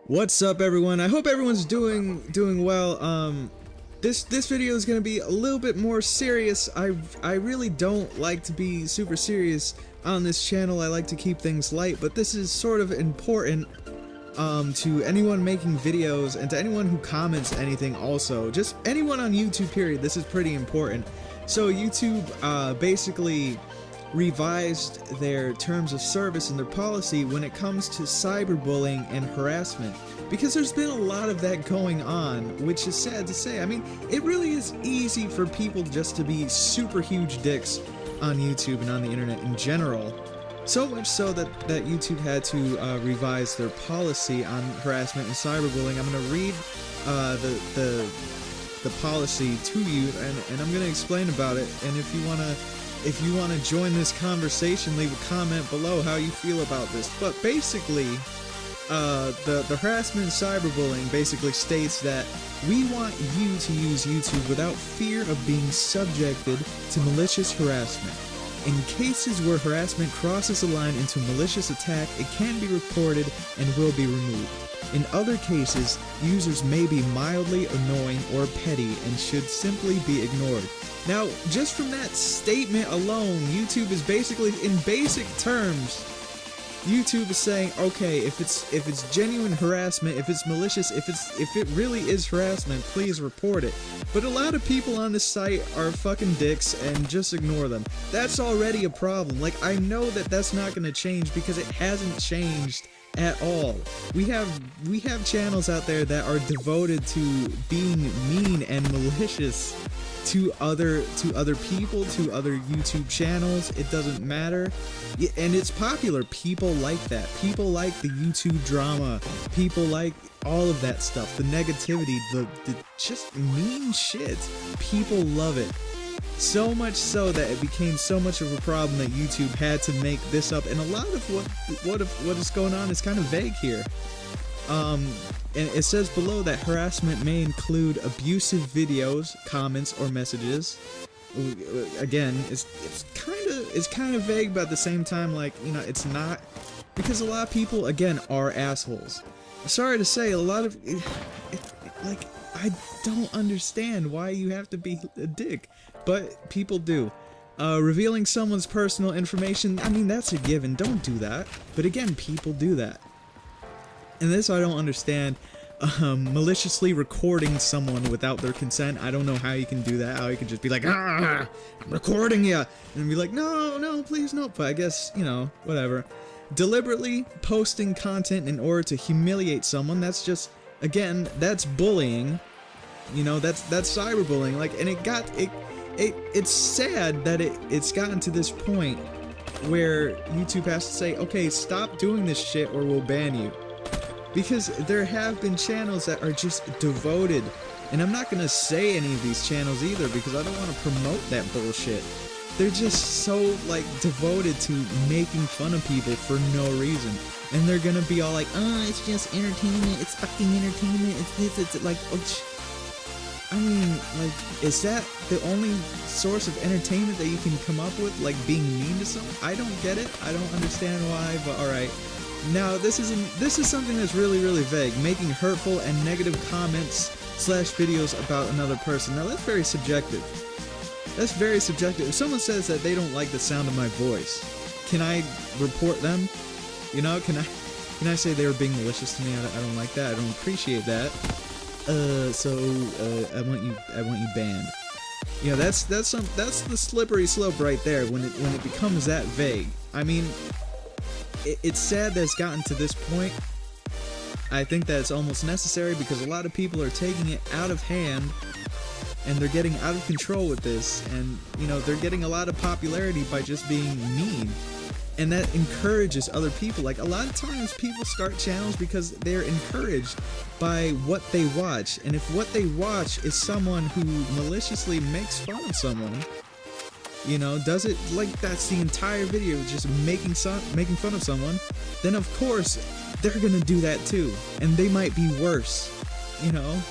What's up, everyone? I hope everyone's doing well. This video is gonna be a little bit more serious. I really don't like to be super serious on this channel. I like to keep things light, but this is sort of important to anyone making videos and to anyone who comments anything. Also, just anyone on YouTube. Period. This is pretty important. So YouTube basically revised their terms of service and their policy when it comes to cyberbullying and harassment, because there's been a lot of that going on, which is sad to say. I mean, it really is easy for people just to be super huge dicks on YouTube and on the internet in general, so much so that YouTube had to revise their policy on harassment and cyberbullying. I'm going to read the policy to you, and I'm going to explain about it. And if you want to join this conversation, leave a comment below how you feel about this. But basically, the harassment and cyberbullying basically states that we want you to use YouTube without fear of being subjected to malicious harassment. In cases where harassment crosses a line into malicious attack, it can be reported and will be removed. In other cases, users may be mildly annoying or petty and should simply be ignored. Now, just from that statement alone, YouTube is basically, in basic terms, YouTube is saying, okay, if it's genuine harassment, if it's malicious, if it really is harassment, please report it. But a lot of people on this site are fucking dicks and just ignore them. That's already a problem. Like, I know that that's not going to change because it hasn't changed at all. We have channels out there that are devoted to being mean and malicious to other people, to other YouTube channels. It doesn't matter, and it's popular. People like that. People like the YouTube drama. People like all of that stuff, the negativity, the just mean shit. People love it. So much so that it became so much of a problem that YouTube had to make this up. And a lot of what is going on is kind of vague here. And it says below that harassment may include abusive videos, comments, or messages. Again, it's kind of vague, but at the same time, like, you know, it's not, because a lot of people, again, are assholes. Sorry to say, a lot of like, I don't understand why you have to be a dick, but people do. Revealing someone's personal information, I mean, that's a given. Don't do that. But again, people do that. And this I don't understand. Maliciously recording someone without their consent. I don't know how you can do that. How you can just be like, I'm recording you, and be like, no, please, no. But I guess, you know, whatever. Deliberately posting content in order to humiliate someone. That's just, again, that's bullying. You know, that's cyberbullying. Like, and it's sad that it's gotten to this point where YouTube has to say, okay, stop doing this shit or we'll ban you. Because there have been channels that are just devoted, and I'm not gonna say any of these channels either because I don't want to promote that bullshit. They're just so, like, devoted to making fun of people for no reason, and they're gonna be all like, oh, it's just entertainment, it's fucking entertainment, it's this, it's like, oh, I mean, like, is that the only source of entertainment that you can come up with? Like, being mean to someone? I don't get it. I don't understand why, but alright. Now, this is something that's really, really vague. Making hurtful and negative comments / videos about another person. Now, that's very subjective. That's very subjective. If someone says that they don't like the sound of my voice, can I report them? You know, can I say they were being malicious to me? I don't like that. I don't appreciate that. I want you banned. You know, that's the slippery slope right there when it becomes that vague. I mean, it's sad that it's gotten to this point. I think that it's almost necessary because a lot of people are taking it out of hand and they're getting out of control with this, and, you know, they're getting a lot of popularity by just being mean, and that encourages other people. Like, a lot of times people start channels because they're encouraged by what they watch, and if what they watch is someone who maliciously makes fun of someone, you know, does it like that's the entire video, just making fun of someone, then of course they're gonna do that too, and they might be worse, you know.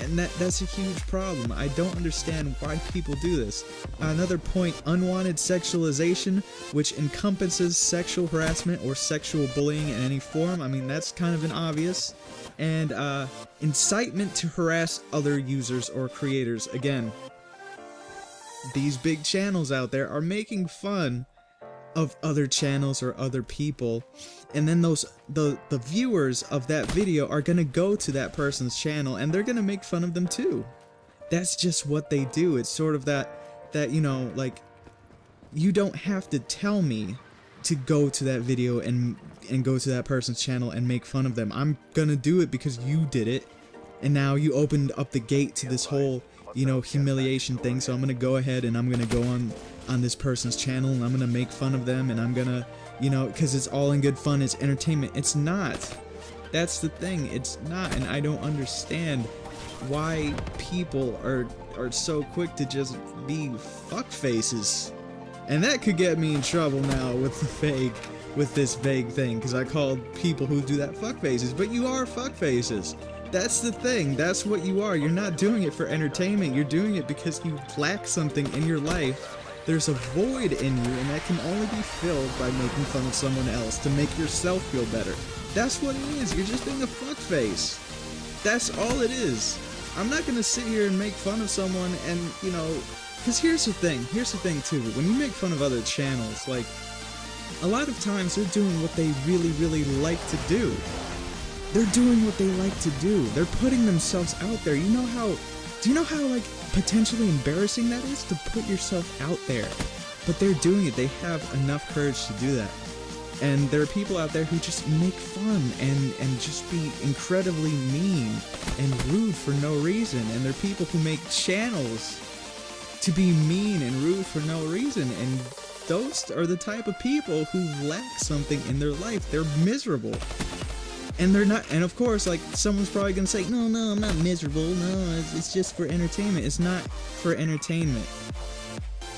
And that's a huge problem. I don't understand why people do this. Another point, unwanted sexualization, which encompasses sexual harassment or sexual bullying in any form. I mean, that's kind of an obvious. And incitement to harass other users or creators. Again, these big channels out there are making fun of other channels or other people, and then the viewers of that video are gonna go to that person's channel and they're gonna make fun of them too. That's just what they do. It's sort of that you know, like, you don't have to tell me to go to that video and go to that person's channel and make fun of them. I'm gonna do it because you did it, and now you opened up the gate to this whole, you know, humiliation thing. So I'm gonna go ahead and I'm gonna go on this person's channel and I'm gonna make fun of them, and I'm gonna, you know, because it's all in good fun, it's entertainment. It's not. That's the thing, it's not. And I don't understand why people are so quick to just be fuck faces. And that could get me in trouble now with this vague thing, because I called people who do that fuck faces, but you are fuck faces. That's the thing, that's what you are. You're not doing it for entertainment, you're doing it because you lack something in your life. There's a void in you, and that can only be filled by making fun of someone else to make yourself feel better. That's what it is. You're just being a fuckface. That's all it is. I'm not gonna sit here and make fun of someone and, you know, because here's the thing too, when you make fun of other channels, like, a lot of times they're doing what they really, really like to do. They're doing what they like to do. They're putting themselves out there. Do you know how, like, potentially embarrassing that is to put yourself out there? But they're doing it. They have enough courage to do that. And there are people out there who just make fun and just be incredibly mean and rude for no reason. And there are people who make channels to be mean and rude for no reason. And those are the type of people who lack something in their life. They're miserable. And they're not, and of course, like, someone's probably gonna say, no, I'm not miserable, no, it's just for entertainment. It's not for entertainment.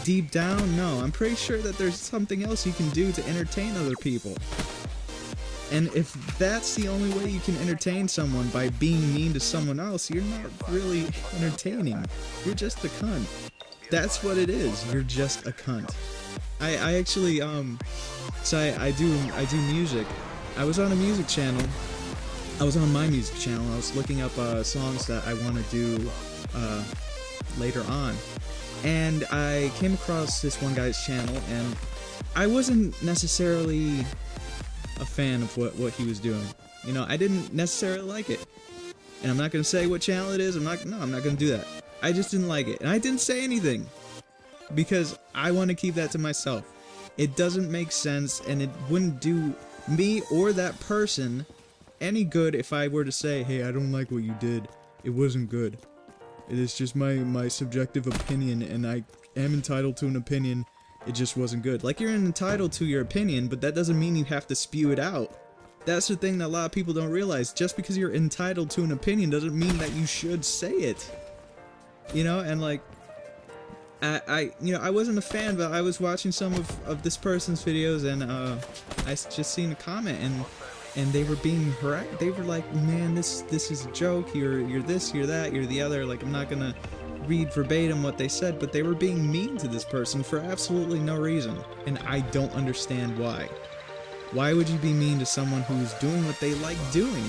Deep down, no, I'm pretty sure that there's something else you can do to entertain other people. And if that's the only way you can entertain someone, by being mean to someone else, you're not really entertaining. You're just a cunt. That's what it is, you're just a cunt. I actually, so I do music. I was on a music channel. I was on my music channel. I was looking up songs that I want to do later on. And I came across this one guy's channel, and I wasn't necessarily a fan of what he was doing. You know, I didn't necessarily like it. And I'm not going to say what channel it is. I'm not going to do that. I just didn't like it. And I didn't say anything, because I want to keep that to myself. It doesn't make sense, and it wouldn't do me or that person any good if I were to say, hey, I don't like what you did. It wasn't good. It is just my subjective opinion, and I am entitled to an opinion. It just wasn't good. Like, you're entitled to your opinion, but that doesn't mean you have to spew it out. That's the thing that a lot of people don't realize. Just because you're entitled to an opinion doesn't mean that you should say it. You know, and like, I wasn't a fan, but I was watching some of this person's videos, and I just seen a comment, and they were being harassed. They were like, man, this is a joke. You're this, you're that, you're the other. Like, I'm not gonna read verbatim what they said, but they were being mean to this person for absolutely no reason, and I don't understand why. Why would you be mean to someone who's doing what they like doing?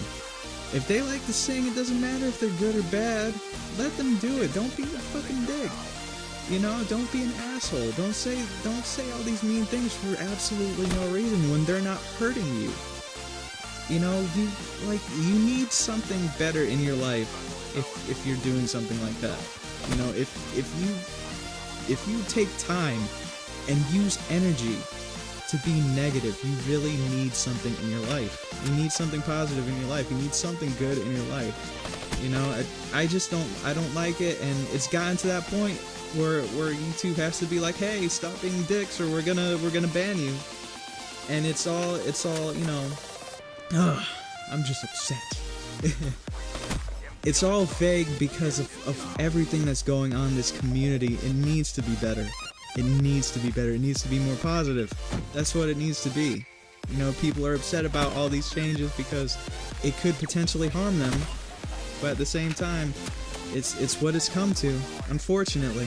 If they like to sing, it doesn't matter if they're good or bad. Let them do it. Don't be a fucking dick. You know, don't be an asshole. Don't say all these mean things for absolutely no reason when they're not hurting you. You know, you need something better in your life if you're doing something like that. You know, if you take time and use energy to be negative, you really need something in your life. You need something positive in your life. You need something good in your life. You know, I don't like it, and it's gotten to that point where YouTube has to be like, hey, stop being dicks, or we're gonna ban you. And it's all, you know, I'm just upset. It's all vague because of everything that's going on in this community. It needs to be better. It needs to be better. It needs to be more positive. That's what it needs to be. You know, people are upset about all these changes because it could potentially harm them. But at the same time, it's what it's come to, unfortunately.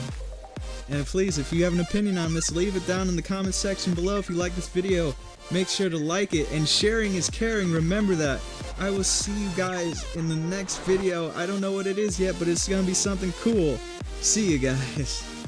And please, if you have an opinion on this, leave it down in the comment section below. If you like this video, make sure to like it, and sharing is caring, remember that. I will see you guys in the next video. I don't know what it is yet, but it's gonna be something cool. See you guys.